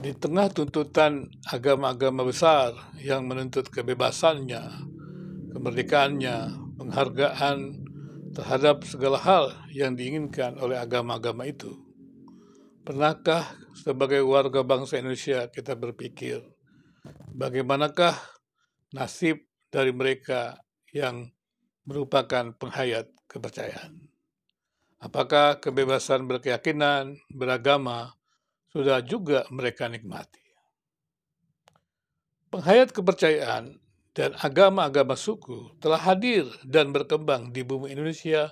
Di tengah tuntutan agama-agama besar yang menuntut kebebasannya, kemerdekaannya, penghargaan terhadap segala hal yang diinginkan oleh agama-agama itu, pernahkah sebagai warga bangsa Indonesia kita berpikir, bagaimanakah nasib dari mereka yang merupakan penghayat kepercayaan? Apakah kebebasan berkeyakinan, beragama, sudah juga mereka nikmati? Penghayat kepercayaan dan agama-agama suku telah hadir dan berkembang di bumi Indonesia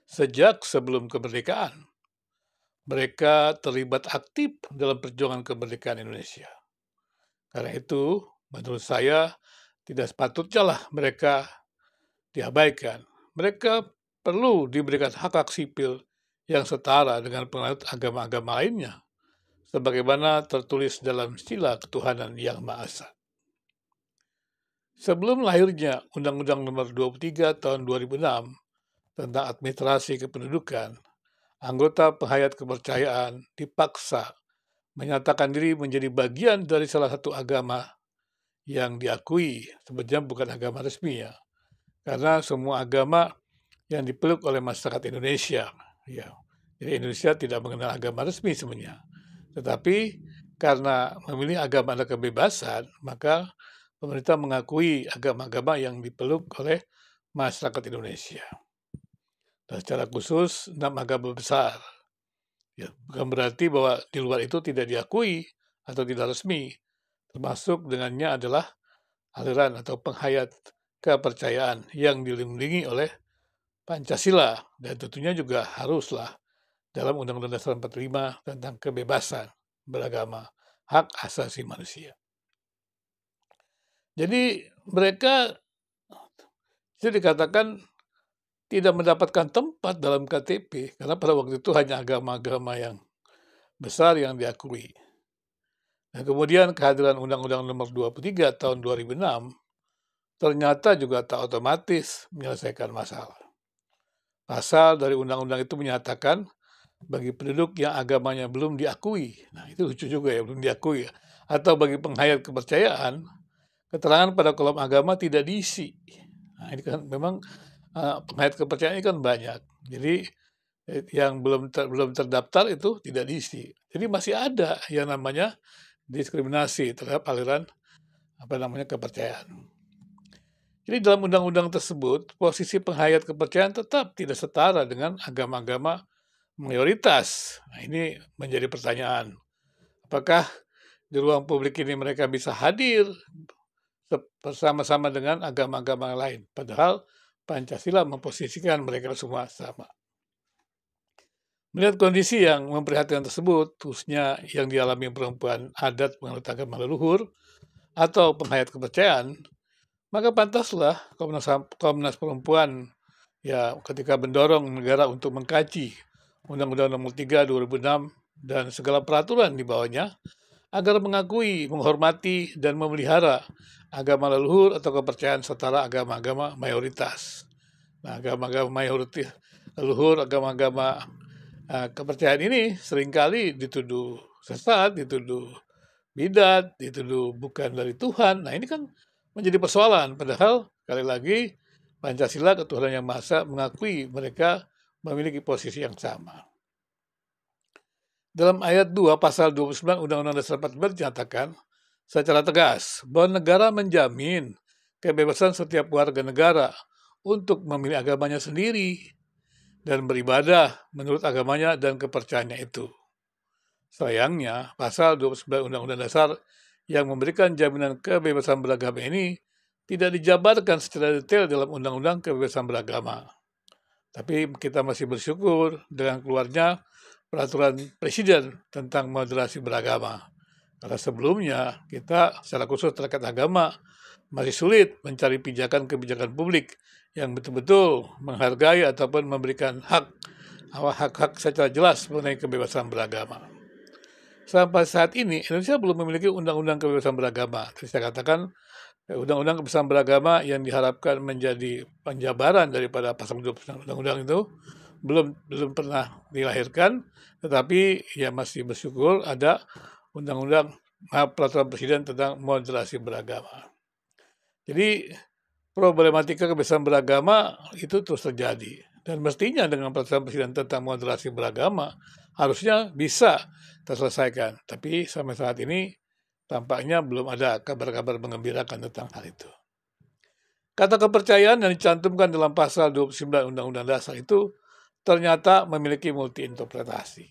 sejak sebelum kemerdekaan. Mereka terlibat aktif dalam perjuangan kemerdekaan Indonesia. Karena itu, menurut saya, tidak sepatutnya lah mereka diabaikan. Mereka perlu diberikan hak-hak sipil yang setara dengan penganut agama-agama lainnya, sebagaimana tertulis dalam Sila Ketuhanan Yang Maha Esa. Sebelum lahirnya Undang-Undang Nomor 23 Tahun 2006 tentang administrasi kependudukan, anggota penghayat kepercayaan dipaksa menyatakan diri menjadi bagian dari salah satu agama yang diakui, sebenarnya bukan agama resmi ya, karena semua agama yang dipeluk oleh masyarakat Indonesia. Ya. Jadi Indonesia tidak mengenal agama resmi sebenarnya. Tetapi karena memilih agama adalah kebebasan, maka pemerintah mengakui agama-agama yang dipeluk oleh masyarakat Indonesia. Dan secara khusus 6 agama besar. Ya, bukan berarti bahwa di luar itu tidak diakui atau tidak resmi. Termasuk dengannya adalah aliran atau penghayat kepercayaan yang dilindungi oleh Pancasila, dan tentunya juga haruslah dalam Undang-Undang Dasar 45 tentang kebebasan beragama, hak asasi manusia. Jadi mereka bisa dikatakan tidak mendapatkan tempat dalam KTP karena pada waktu itu hanya agama-agama yang besar yang diakui. Nah, kemudian kehadiran Undang-Undang Nomor 23 Tahun 2006 ternyata juga tak otomatis menyelesaikan masalah. Pasal dari undang-undang itu menyatakan bagi penduduk yang agamanya belum diakui, nah itu lucu juga ya, belum diakui ya, atau bagi penghayat kepercayaan, keterangan pada kolom agama tidak diisi. Nah ini kan memang penghayat kepercayaan ini kan banyak, jadi yang belum terdaftar itu tidak diisi. Jadi masih ada yang namanya diskriminasi terhadap aliran kepercayaan. Jadi dalam undang-undang tersebut, posisi penghayat kepercayaan tetap tidak setara dengan agama-agama mayoritas. Nah, ini menjadi pertanyaan. Apakah di ruang publik ini mereka bisa hadir bersama-sama dengan agama-agama lain? Padahal Pancasila memposisikan mereka semua sama. Melihat kondisi yang memprihatinkan tersebut, khususnya yang dialami perempuan adat menganut agama leluhur atau penghayat kepercayaan, maka pantaslah Komnas Perempuan ya ketika mendorong negara untuk mengkaji Undang-Undang Nomor 3 2006 dan segala peraturan di bawahnya agar mengakui, menghormati, dan memelihara agama leluhur atau kepercayaan setara agama-agama mayoritas. Nah, agama-agama mayoritas leluhur, agama-agama kepercayaan ini seringkali dituduh sesat, dituduh bidat, dituduh bukan dari Tuhan. Nah, ini kan menjadi persoalan, padahal sekali lagi Pancasila Ketuhanan Yang Maha Esa mengakui mereka memiliki posisi yang sama. Dalam ayat 2 pasal 29 Undang-Undang Dasar 45 dinyatakan secara tegas bahwa negara menjamin kebebasan setiap warga negara untuk memilih agamanya sendiri dan beribadah menurut agamanya dan kepercayaannya itu. Sayangnya, pasal 29 Undang-Undang Dasar yang memberikan jaminan kebebasan beragama ini tidak dijabarkan secara detail dalam Undang-Undang Kebebasan Beragama. Tapi kita masih bersyukur dengan keluarnya peraturan Presiden tentang moderasi beragama. Karena sebelumnya kita secara khusus terkait agama masih sulit mencari kebijakan publik yang betul-betul menghargai ataupun memberikan hak-hak secara jelas mengenai kebebasan beragama. Sampai saat ini Indonesia belum memiliki undang-undang kebebasan beragama. Saya katakan undang-undang kebebasan beragama yang diharapkan menjadi penjabaran daripada pasal 29 undang-undang itu belum pernah dilahirkan, tetapi ya masih bersyukur ada undang-undang peraturan presiden tentang moderasi beragama. Jadi problematika kebebasan beragama itu terus terjadi, dan mestinya dengan peraturan presiden tentang moderasi beragama harusnya bisa terselesaikan. Tapi sampai saat ini tampaknya belum ada kabar-kabar mengembirakan tentang hal itu. Kata kepercayaan yang dicantumkan dalam pasal 29 Undang-Undang Dasar itu ternyata memiliki multi interpretasi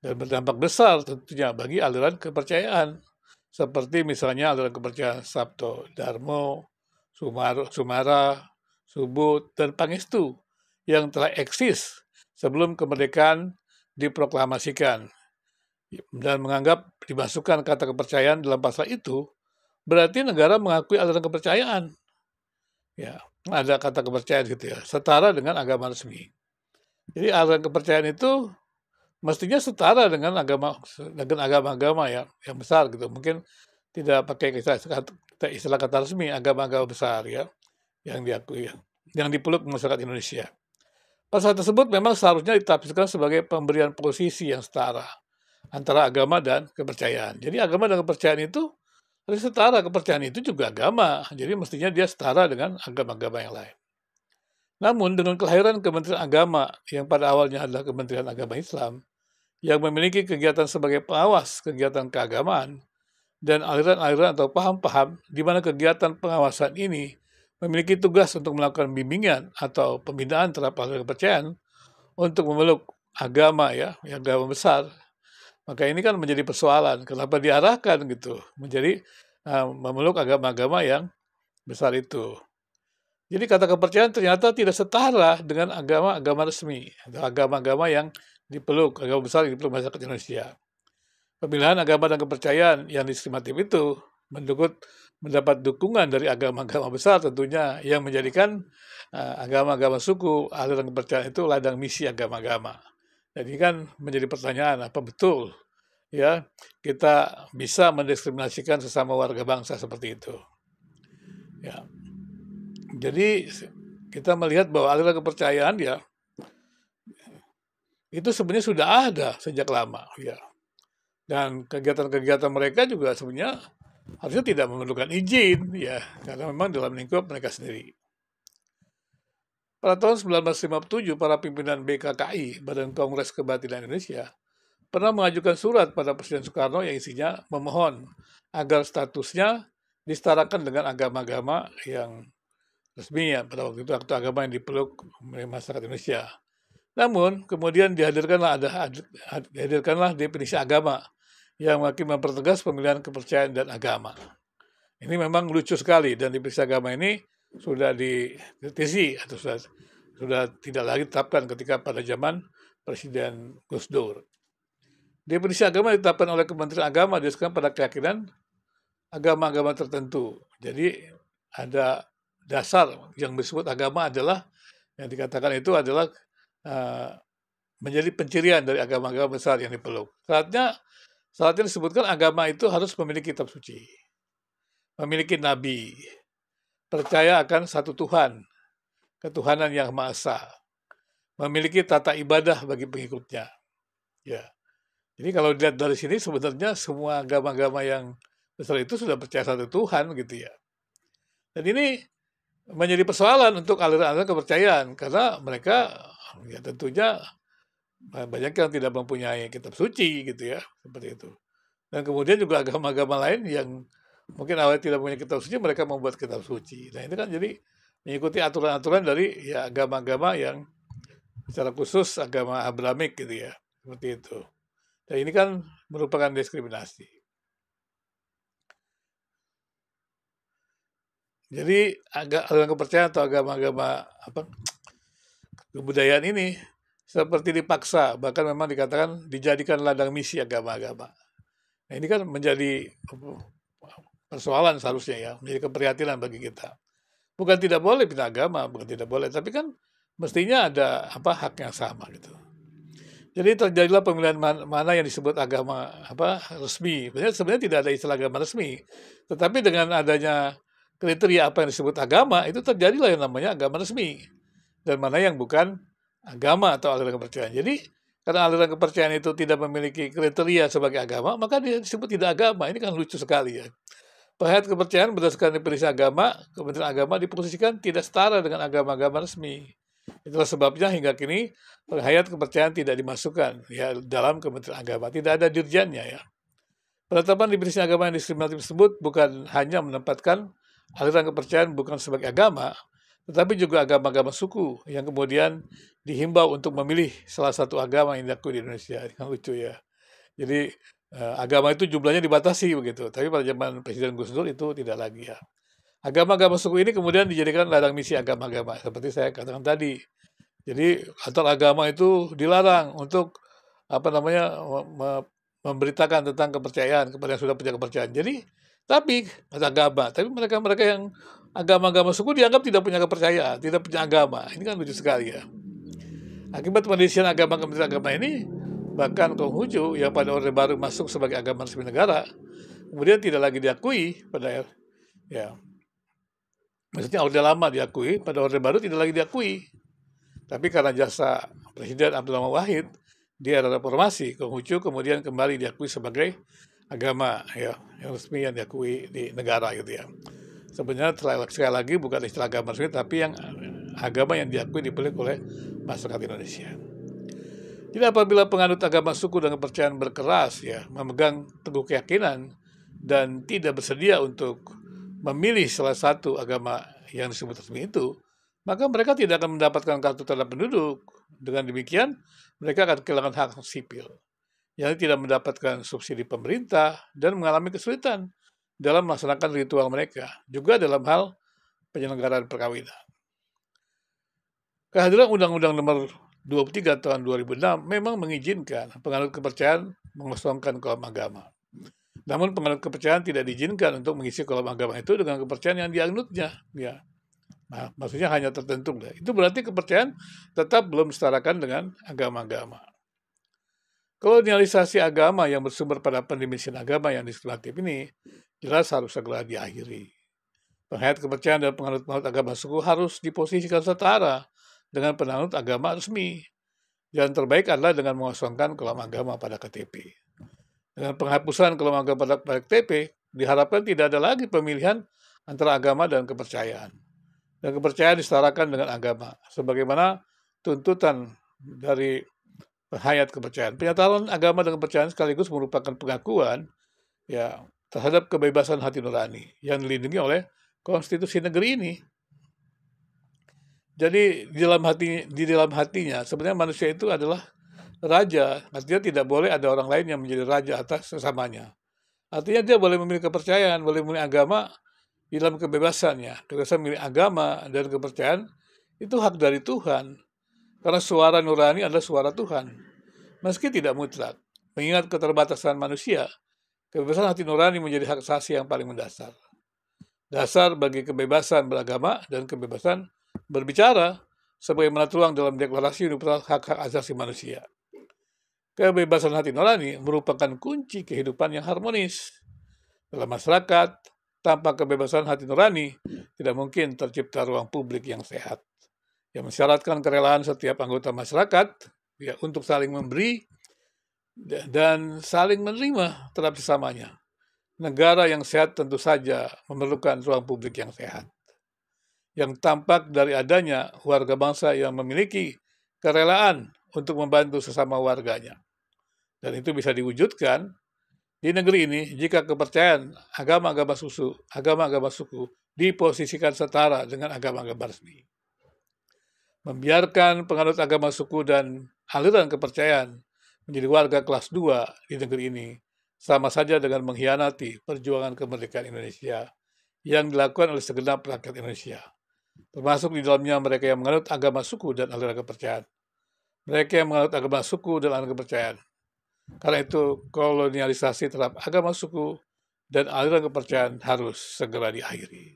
dan berdampak besar tentunya bagi aliran kepercayaan, seperti misalnya aliran kepercayaan Sabto Darmo, Sumara, Subud, dan Pangestu yang telah eksis sebelum kemerdekaan diproklamasikan, dan menganggap dimasukkan kata kepercayaan dalam pasal itu berarti negara mengakui aliran kepercayaan. Ya, ada kata kepercayaan gitu ya, setara dengan agama resmi. Jadi aliran kepercayaan itu mestinya setara dengan agama-agama ya yang besar gitu. Mungkin tidak pakai istilah kata resmi, agama-agama besar ya yang diakui, yang dipeluk masyarakat Indonesia. Pasal tersebut memang seharusnya ditafsirkan sebagai pemberian posisi yang setara antara agama dan kepercayaan. Jadi agama dan kepercayaan itu harus setara, kepercayaan itu juga agama, jadi mestinya dia setara dengan agama-agama yang lain. Namun dengan kelahiran Kementerian Agama yang pada awalnya adalah Kementerian Agama Islam, yang memiliki kegiatan sebagai pengawas kegiatan keagamaan dan aliran-aliran atau paham-paham di mana kegiatan pengawasan ini memiliki tugas untuk melakukan bimbingan atau pembinaan terhadap aliran kepercayaan untuk memeluk agama ya, yang agama besar. Maka ini kan menjadi persoalan, kenapa diarahkan gitu menjadi memeluk agama-agama yang besar itu. Jadi kata kepercayaan ternyata tidak setara dengan agama-agama resmi atau agama-agama yang dipeluk, agama besar yang dipeluk masyarakat Indonesia. Pemilihan agama dan kepercayaan yang diskriminatif itu mendapat dukungan dari agama-agama besar tentunya, yang menjadikan agama-agama suku, aliran kepercayaan itu ladang misi agama-agama. Jadi kan menjadi pertanyaan, apa betul ya kita bisa mendiskriminasikan sesama warga bangsa seperti itu? Ya. Jadi kita melihat bahwa aliran kepercayaan ya itu sebenarnya sudah ada sejak lama ya. Dan kegiatan-kegiatan mereka juga sebenarnya harusnya tidak memerlukan izin ya, karena memang dalam lingkup mereka sendiri. Pada tahun 1957, para pimpinan BKKI, Badan Kongres Kebatinan Indonesia, pernah mengajukan surat pada Presiden Soekarno yang isinya memohon agar statusnya disetarakan dengan agama-agama yang resmi ya, pada waktu itu agama yang dipeluk oleh masyarakat Indonesia. Namun kemudian dihadirkanlah definisi agama yang makin mempertegas pemilihan kepercayaan dan agama. Ini memang lucu sekali, dan definisi agama ini sudah dikritisi atau sudah tidak lagi ditetapkan ketika pada zaman Presiden Gus Dur. Definisi agama ditetapkan oleh Kementerian Agama didasarkan pada keyakinan agama-agama tertentu. Jadi ada dasar yang disebut agama adalah yang dikatakan itu adalah menjadi pencirian dari agama-agama besar yang dipeluk. Saatnya disebutkan agama itu harus memiliki kitab suci, memiliki nabi, percaya akan satu Tuhan, ketuhanan yang Maha Esa, memiliki tata ibadah bagi pengikutnya. Ya. Jadi kalau dilihat dari sini sebenarnya semua agama-agama yang besar itu sudah percaya satu Tuhan gitu ya. Dan ini menjadi persoalan untuk aliran-aliran kepercayaan karena mereka ya tentunya banyak yang tidak mempunyai kitab suci gitu ya, seperti itu. Dan kemudian juga agama-agama lain yang mungkin awalnya tidak punya kitab suci, mereka membuat kitab suci. Nah itu kan jadi mengikuti aturan-aturan dari ya agama-agama yang secara khusus agama Abrahamik gitu ya, seperti itu. Dan ini kan merupakan diskriminasi. Jadi aliran kepercayaan atau agama-agama kebudayaan ini seperti dipaksa, bahkan memang dikatakan dijadikan ladang misi agama-agama. Nah ini kan menjadi persoalan seharusnya ya, menjadi keprihatinan bagi kita. Bukan tidak boleh pindah agama, bukan tidak boleh, tapi kan mestinya ada hak yang sama gitu. Jadi terjadilah pemilihan mana yang disebut agama resmi. Sebenarnya tidak ada istilah agama resmi, tetapi dengan adanya kriteria apa yang disebut agama, itu terjadilah yang namanya agama resmi dan mana yang bukan agama atau aliran kepercayaan. Jadi karena aliran kepercayaan itu tidak memiliki kriteria sebagai agama, maka dia disebut tidak agama. Ini kan lucu sekali ya. Penghayat kepercayaan berdasarkan definisi agama, Kementerian Agama diposisikan tidak setara dengan agama-agama resmi. Itulah sebabnya hingga kini penghayat kepercayaan tidak dimasukkan ya dalam Kementerian Agama, tidak ada dirjannya ya. Penetapan definisi agama yang diskriminatif tersebut bukan hanya menempatkan aliran kepercayaan bukan sebagai agama, tetapi juga agama-agama suku yang kemudian dihimbau untuk memilih salah satu agama yang diakui di Indonesia. Ini kan lucu ya. Jadi agama itu jumlahnya dibatasi begitu, tapi pada zaman Presiden Gus Dur itu tidak lagi ya. Agama-agama suku ini kemudian dijadikan ladang misi agama-agama, seperti saya katakan tadi. Jadi antar agama itu dilarang untuk memberitakan tentang kepercayaan kepada yang sudah punya kepercayaan. Jadi, tapi ada agama, tapi mereka-mereka yang agama-agama suku dianggap tidak punya kepercayaan, tidak punya agama. Ini kan lucu sekali ya. Akibat pendisian agama Kementerian Agama ini, bahkan Konghucu yang pada Orde Baru masuk sebagai agama resmi negara, kemudian tidak lagi diakui pada ya. Maksudnya Orde Lama diakui, pada Orde Baru tidak lagi diakui. Tapi karena jasa Presiden Abdul Rahman Wahid di era reformasi, Konghucu kemudian kembali diakui sebagai agama ya, yang resmi yang diakui di negara gitu ya. Sebenarnya sekali lagi bukan istilah agama resmi, tapi yang agama yang diakui dipeluk oleh masyarakat Indonesia. Jadi apabila penganut agama suku dan kepercayaan berkeras ya, memegang teguh keyakinan dan tidak bersedia untuk memilih salah satu agama yang disebut resmi itu, maka mereka tidak akan mendapatkan kartu tanda penduduk. Dengan demikian, mereka akan kehilangan hak sipil, yang tidak mendapatkan subsidi pemerintah dan mengalami kesulitan dalam melaksanakan ritual mereka, juga dalam hal penyelenggaraan perkawinan. Kehadiran Undang-Undang Nomor 23 tahun 2006 memang mengizinkan penganut kepercayaan mengosongkan kolam agama. Namun penganut kepercayaan tidak diizinkan untuk mengisi kolam agama itu dengan kepercayaan yang dianutnya. Ya. Nah, maksudnya hanya tertentu. Itu berarti kepercayaan tetap belum disetarakan dengan agama-agama. Kolonialisasi agama yang bersumber pada pendemisian agama yang diskriminatif ini jelas harus segera diakhiri. Penghayat kepercayaan dan penganut agama suku harus diposisikan setara dengan penganut agama resmi. Jalan terbaik adalah dengan mengosongkan kolam agama pada KTP. Dengan penghapusan kolam agama pada KTP, diharapkan tidak ada lagi pemilihan antara agama dan kepercayaan. Dan kepercayaan disetarakan dengan agama, sebagaimana tuntutan dari penghayat kepercayaan. Pernyataan agama dan kepercayaan sekaligus merupakan pengakuan ya terhadap kebebasan hati nurani yang dilindungi oleh konstitusi negeri ini. Jadi di dalam hatinya sebenarnya manusia itu adalah raja, artinya tidak boleh ada orang lain yang menjadi raja atas sesamanya. Artinya dia boleh memilih kepercayaan, boleh memilih agama di dalam kebebasannya. Kebebasan memilih agama dan kepercayaan itu hak dari Tuhan. Karena suara nurani adalah suara Tuhan. Meski tidak mutlak, mengingat keterbatasan manusia, kebebasan hati nurani menjadi hak asasi yang paling mendasar. Dasar bagi kebebasan beragama dan kebebasan berbicara sebagaimana tertuang dalam Deklarasi Universal Hak-Hak Asasi Manusia. Kebebasan hati nurani merupakan kunci kehidupan yang harmonis. Dalam masyarakat, tanpa kebebasan hati nurani, tidak mungkin tercipta ruang publik yang sehat, yang mensyaratkan kerelaan setiap anggota masyarakat ya, untuk saling memberi dan saling menerima terhadap sesamanya. Negara yang sehat tentu saja memerlukan ruang publik yang sehat, yang tampak dari adanya warga bangsa yang memiliki kerelaan untuk membantu sesama warganya. Dan itu bisa diwujudkan di negeri ini jika kepercayaan agama-agama suku diposisikan setara dengan agama-agama resmi. Membiarkan penganut agama suku dan aliran kepercayaan menjadi warga kelas 2 di negeri ini sama saja dengan mengkhianati perjuangan kemerdekaan Indonesia yang dilakukan oleh segenap rakyat Indonesia, termasuk di dalamnya mereka yang menganut agama suku dan aliran kepercayaan. Mereka yang menganut agama suku dan aliran kepercayaan. Karena itu, kolonialisasi terhadap agama suku dan aliran kepercayaan harus segera diakhiri.